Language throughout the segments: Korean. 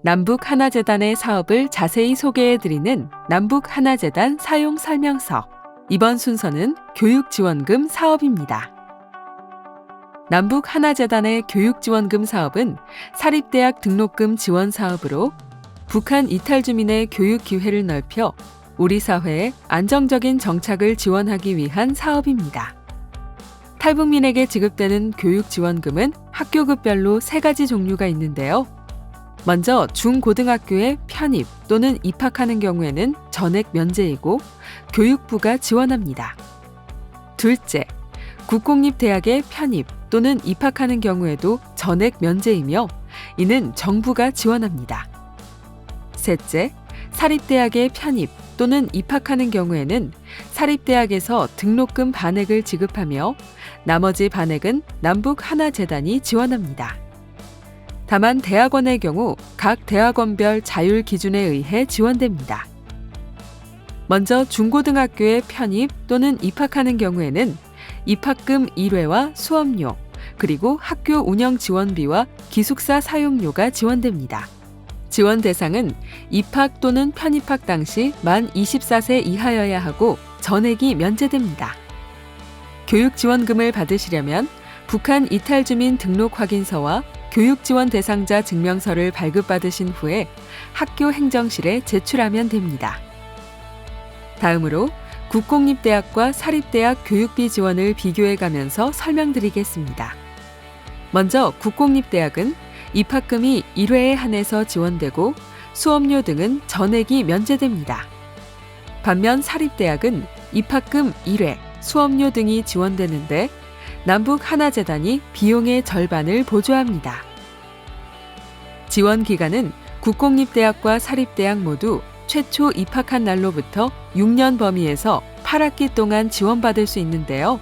남북하나재단의 사업을 자세히 소개해드리는 남북하나재단 사용설명서. 이번 순서는 교육지원금 사업입니다. 남북하나재단의 교육지원금 사업은 사립대학 등록금 지원 사업으로 북한 이탈 주민의 교육 기회를 넓혀 우리 사회의 안정적인 정착을 지원하기 위한 사업입니다. 탈북민에게 지급되는 교육지원금은 학교급별로 3가지 종류가 있는데요. 먼저 중고등학교에 편입 또는 입학하는 경우에는 전액 면제이고 교육부가 지원합니다. 둘째, 국공립대학에 편입 또는 입학하는 경우에도 전액 면제이며 이는 정부가 지원합니다. 셋째, 사립대학에 편입 또는 입학하는 경우에는 사립대학에서 등록금 반액을 지급하며 나머지 반액은 남북하나재단이 지원합니다. 다만 대학원의 경우 각 대학원별 자율 기준에 의해 지원됩니다. 먼저 중고등학교에 편입 또는 입학하는 경우에는 입학금 1회와 수업료, 그리고 학교 운영 지원비와 기숙사 사용료가 지원됩니다. 지원 대상은 입학 또는 편입학 당시 만 24세 이하여야 하고 전액이 면제됩니다. 교육지원금을 받으시려면 북한 이탈 주민 등록 확인서와 교육지원 대상자 증명서를 발급받으신 후에 학교 행정실에 제출하면 됩니다. 다음으로 국공립대학과 사립대학 교육비 지원을 비교해가면서 설명드리겠습니다. 먼저 국공립대학은 입학금이 1회에 한해서 지원되고 수업료 등은 전액이 면제됩니다. 반면 사립대학은 입학금 1회, 수업료 등이 지원되는데 남북하나재단이 비용의 절반을 보조합니다. 지원 기간은 국공립대학과 사립대학 모두 최초 입학한 날로부터 6년 범위에서 8학기 동안 지원받을 수 있는데요.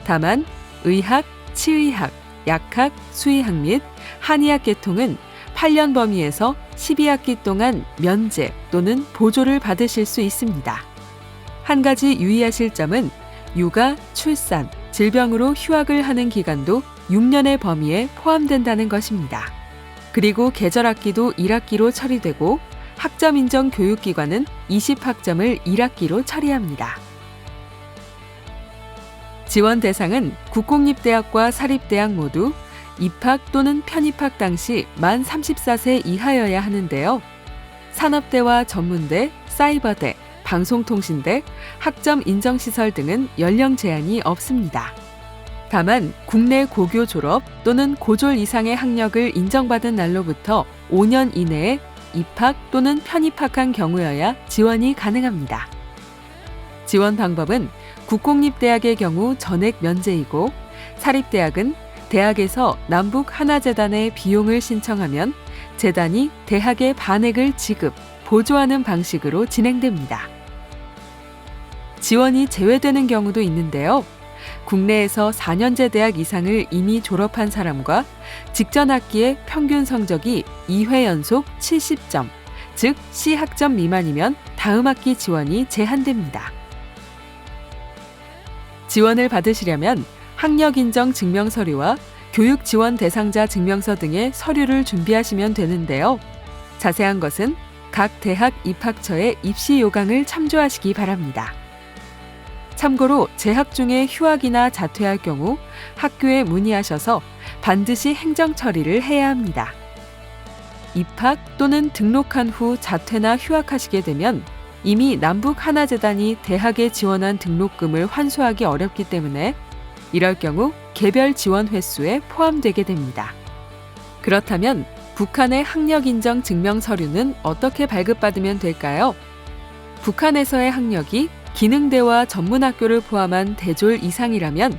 다만 의학, 치의학, 약학, 수의학 및 한의학 계통은 8년 범위에서 12학기 동안 면제 또는 보조를 받으실 수 있습니다. 한 가지 유의하실 점은 육아, 출산, 질병으로 휴학을 하는 기간도 6년의 범위에 포함된다는 것입니다. 그리고 계절학기도 1학기로 처리되고 학점 인정 교육기관은 20학점을 1학기로 처리합니다. 지원 대상은 국공립대학과 사립대학 모두 입학 또는 편입학 당시 만 34세 이하여야 하는데요. 산업대와 전문대, 사이버대, 방송통신대, 학점 인정시설 등은 연령 제한이 없습니다. 다만 국내 고교 졸업 또는 고졸 이상의 학력을 인정받은 날로부터 5년 이내에 입학 또는 편입학한 경우여야 지원이 가능합니다. 지원 방법은 국공립대학의 경우 전액 면제이고 사립대학은 대학에서 남북하나재단에 비용을 신청하면 재단이 대학에 반액을 지급, 보조하는 방식으로 진행됩니다. 지원이 제외되는 경우도 있는데요. 국내에서 4년제 대학 이상을 이미 졸업한 사람과 직전 학기의 평균 성적이 2회 연속 70점, 즉 C학점 미만이면 다음 학기 지원이 제한됩니다. 지원을 받으시려면 학력인정 증명서류와 교육지원 대상자 증명서 등의 서류를 준비하시면 되는데요. 자세한 것은 각 대학 입학처의 입시 요강을 참조하시기 바랍니다. 참고로 재학 중에 휴학이나 자퇴할 경우 학교에 문의하셔서 반드시 행정 처리를 해야 합니다. 입학 또는 등록한 후 자퇴나 휴학하시게 되면 이미 남북하나재단이 대학에 지원한 등록금을 환수하기 어렵기 때문에 이럴 경우 개별 지원 횟수에 포함되게 됩니다. 그렇다면 북한의 학력인정 증명 서류는 어떻게 발급받으면 될까요? 북한에서의 학력이 기능대와 전문학교를 포함한 대졸 이상이라면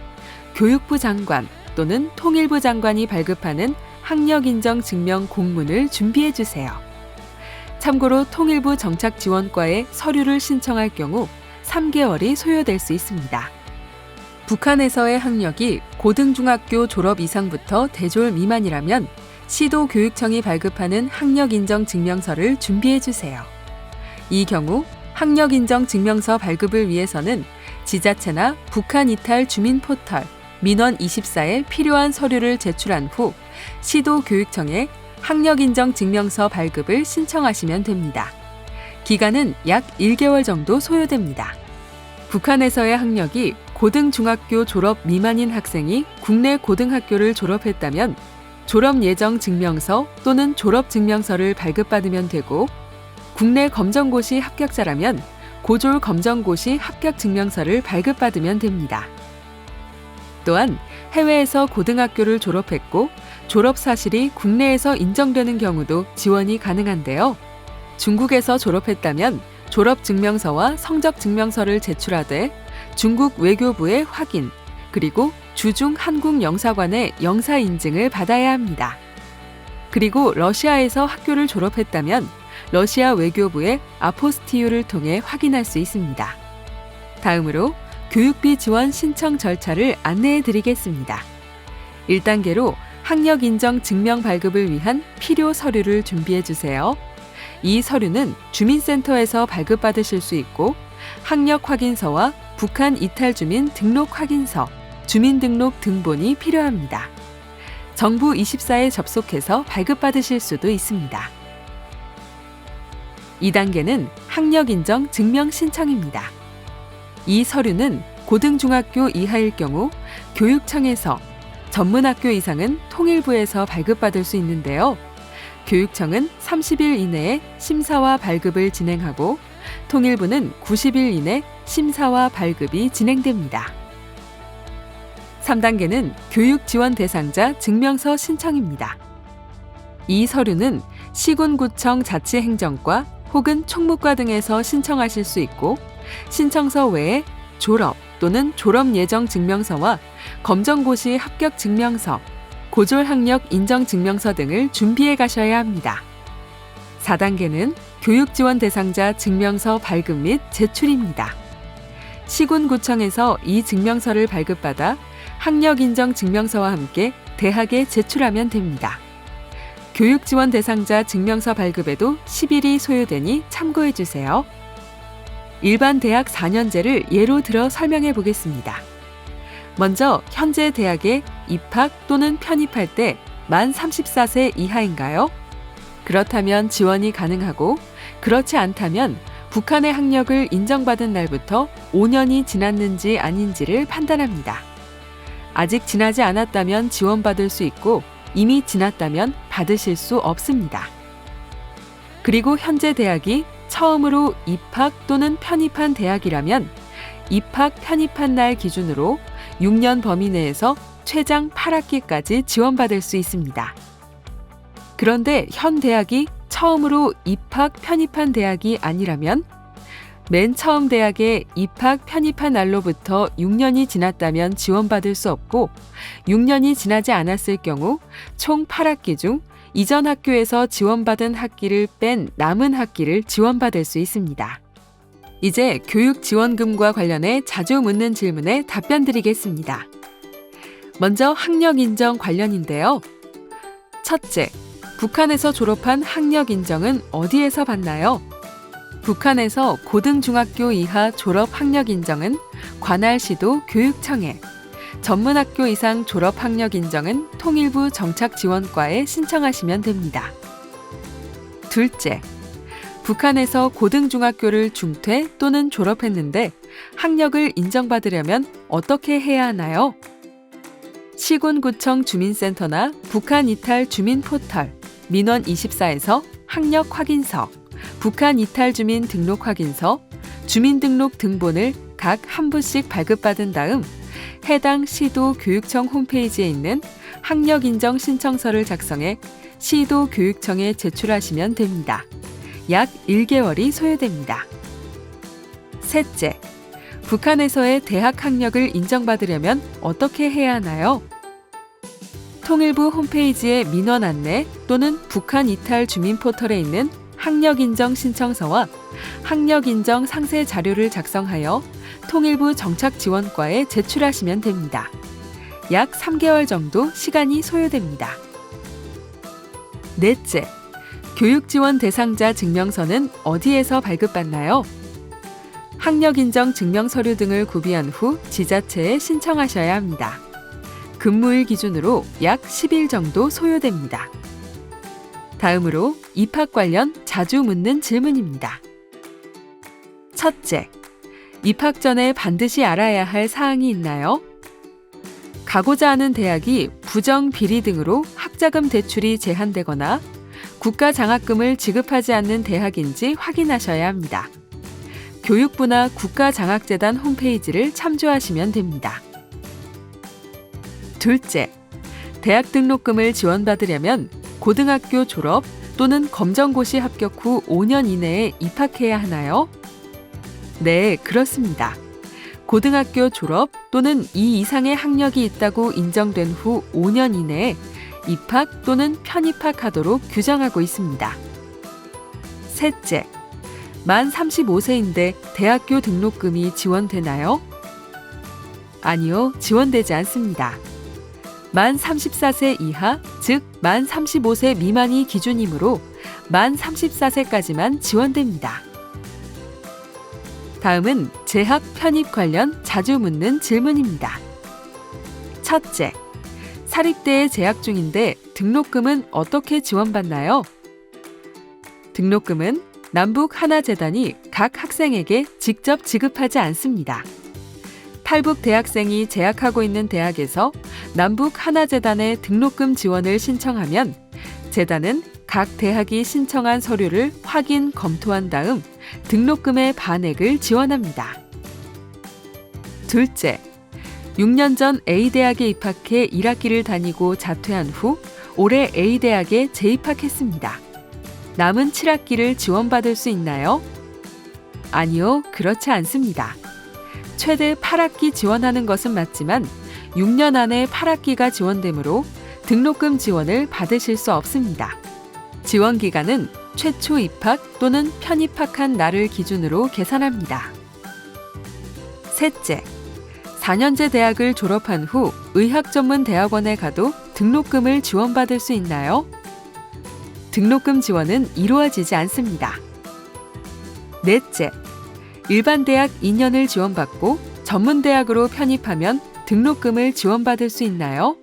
교육부 장관 또는 통일부 장관이 발급하는 학력인정 증명 공문을 준비해 주세요. 참고로 통일부 정착지원과에 서류를 신청할 경우 3개월이 소요될 수 있습니다. 북한에서의 학력이 고등중학교 졸업 이상부터 대졸 미만이라면 시도교육청이 발급하는 학력인정 증명서를 준비해 주세요. 이 경우 학력인정 증명서 발급을 위해서는 지자체나 북한 이탈 주민 포털 민원24에 필요한 서류를 제출한 후 시도교육청에 학력인정 증명서 발급을 신청하시면 됩니다. 기간은 약 1개월 정도 소요됩니다. 북한에서의 학력이 고등중학교 졸업 미만인 학생이 국내 고등학교를 졸업했다면 졸업 예정 증명서 또는 졸업 증명서를 발급받으면 되고, 국내 검정고시 합격자라면 고졸 검정고시 합격 증명서를 발급받으면 됩니다. 또한 해외에서 고등학교를 졸업했고 졸업 사실이 국내에서 인정되는 경우도 지원이 가능한데요. 중국에서 졸업했다면 졸업 증명서와 성적 증명서를 제출하되 중국 외교부의 확인, 그리고 주중 한국 영사관의 영사 인증을 받아야 합니다. 그리고 러시아에서 학교를 졸업했다면 러시아 외교부의 아포스티유를 통해 확인할 수 있습니다. 다음으로 교육비 지원 신청 절차를 안내해 드리겠습니다. 1단계로 학력 인정 증명 발급을 위한 필요 서류를 준비해 주세요. 이 서류는 주민센터에서 발급받으실 수 있고, 학력 확인서와 북한 이탈 주민 등록 확인서, 주민등록 등본이 필요합니다. 정부 24에 접속해서 발급받으실 수도 있습니다. 2단계는 학력 인정 증명 신청입니다. 이 서류는 고등중학교 이하일 경우 교육청에서, 전문학교 이상은 통일부에서 발급받을 수 있는데요. 교육청은 30일 이내에 심사와 발급을 진행하고 통일부는 90일 이내 심사와 발급이 진행됩니다. 3단계는 교육지원 대상자 증명서 신청입니다. 이 서류는 시군구청 자치행정과 혹은 총무과 등에서 신청하실 수 있고, 신청서 외에 졸업 또는 졸업 예정 증명서와 검정고시 합격 증명서, 고졸 학력 인정 증명서 등을 준비해 가셔야 합니다. 4단계는 교육지원 대상자 증명서 발급 및 제출입니다. 시군구청에서 이 증명서를 발급받아 학력 인정 증명서와 함께 대학에 제출하면 됩니다. 교육지원 대상자 증명서 발급에도 10일이 소요되니 참고해 주세요. 일반 대학 4년제를 예로 들어 설명해 보겠습니다. 먼저 현재 대학에 입학 또는 편입할 때 만 34세 이하인가요? 그렇다면 지원이 가능하고, 그렇지 않다면 북한의 학력을 인정받은 날부터 5년이 지났는지 아닌지를 판단합니다. 아직 지나지 않았다면 지원받을 수 있고, 이미 지났다면 받으실 수 없습니다. 그리고 현재 대학이 처음으로 입학 또는 편입한 대학이라면 입학 편입한 날 기준으로 6년 범위 내에서 최장 8학기까지 지원받을 수 있습니다. 그런데 현 대학이 처음으로 입학 편입한 대학이 아니라면 맨 처음 대학에 입학 편입한 날로부터 6년이 지났다면 지원받을 수 없고, 6년이 지나지 않았을 경우 총 8학기 중 이전 학교에서 지원받은 학기를 뺀 남은 학기를 지원받을 수 있습니다. 이제 교육지원금과 관련해 자주 묻는 질문에 답변 드리겠습니다. 먼저 학력 인정 관련인데요. 첫째, 북한에서 졸업한 학력 인정은 어디에서 받나요? 북한에서 고등중학교 이하 졸업 학력 인정은 관할시도 교육청에, 전문학교 이상 졸업 학력 인정은 통일부 정착지원과에 신청하시면 됩니다. 둘째, 북한에서 고등중학교를 중퇴 또는 졸업했는데 학력을 인정받으려면 어떻게 해야 하나요? 시군구청 주민센터나 북한 이탈 주민 포털, 민원24에서 학력 확인서, 북한 이탈 주민 등록 확인서, 주민등록 등본을 각 한 부씩 발급받은 다음 해당 시도 교육청 홈페이지에 있는 학력 인정 신청서를 작성해 시도 교육청에 제출하시면 됩니다. 약 1개월이 소요됩니다. 셋째, 북한에서의 대학 학력을 인정받으려면 어떻게 해야 하나요? 통일부 홈페이지의 민원 안내 또는 북한 이탈 주민 포털에 있는 학력 인정 신청서와 학력 인정 상세 자료를 작성하여 통일부 정착지원과에 제출하시면 됩니다. 약 3개월 정도 시간이 소요됩니다. 넷째, 교육지원 대상자 증명서는 어디에서 발급받나요? 학력 인정 증명 서류 등을 구비한 후 지자체에 신청하셔야 합니다. 근무일 기준으로 약 10일 정도 소요됩니다. 다음으로 입학 관련 자주 묻는 질문입니다. 첫째, 입학 전에 반드시 알아야 할 사항이 있나요? 가고자 하는 대학이 부정 비리 등으로 학자금 대출이 제한되거나 국가 장학금을 지급하지 않는 대학인지 확인하셔야 합니다. 교육부나 국가장학재단 홈페이지를 참조하시면 됩니다. 둘째, 대학 등록금을 지원받으려면 고등학교 졸업 또는 검정고시 합격 후 5년 이내에 입학해야 하나요? 네, 그렇습니다. 고등학교 졸업 또는 이 이상의 학력이 있다고 인정된 후 5년 이내에 입학 또는 편입학하도록 규정하고 있습니다. 셋째, 만 35세인데 대학교 등록금이 지원되나요? 아니요, 지원되지 않습니다. 만 34세 이하, 즉 만 35세 미만이 기준이므로 만 34세까지만 지원됩니다. 다음은 재학 편입 관련 자주 묻는 질문입니다. 첫째, 사립대에 재학 중인데 등록금은 어떻게 지원받나요? 등록금은 남북하나재단이 각 학생에게 직접 지급하지 않습니다. 탈북 대학생이 재학하고 있는 대학에서 남북하나재단에 등록금 지원을 신청하면 재단은 각 대학이 신청한 서류를 확인, 검토한 다음 등록금의 반액을 지원합니다. 둘째, 6년 전 A대학에 입학해 1학기를 다니고 자퇴한 후 올해 A대학에 재입학했습니다. 남은 7학기를 지원받을 수 있나요? 아니요, 그렇지 않습니다. 최대 8학기 지원하는 것은 맞지만 6년 안에 8학기가 지원되므로 등록금 지원을 받으실 수 없습니다. 지원 기간은 최초 입학 또는 편입학한 날을 기준으로 계산합니다. 셋째, 4년제 대학을 졸업한 후 의학전문대학원에 가도 등록금을 지원받을 수 있나요? 등록금 지원은 이루어지지 않습니다. 넷째, 일반 대학 2년을 지원받고 전문대학으로 편입하면 등록금을 지원받을 수 있나요?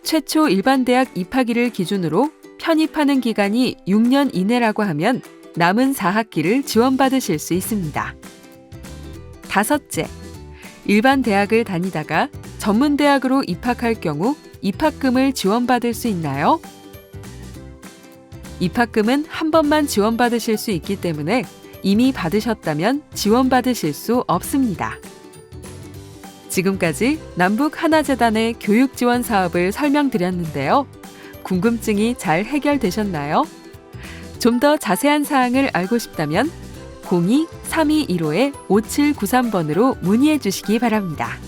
최초 일반 대학 입학일을 기준으로 편입하는 기간이 6년 이내라고 하면 남은 4학기를 지원받으실 수 있습니다. 다섯째, 일반 대학을 다니다가 전문대학으로 입학할 경우 입학금을 지원받을 수 있나요? 입학금은 한 번만 지원받으실 수 있기 때문에 이미 받으셨다면 지원받으실 수 없습니다. 지금까지 남북하나재단의 교육지원 사업을 설명드렸는데요. 궁금증이 잘 해결되셨나요? 좀 더 자세한 사항을 알고 싶다면 02-3215-5793번으로 문의해 주시기 바랍니다.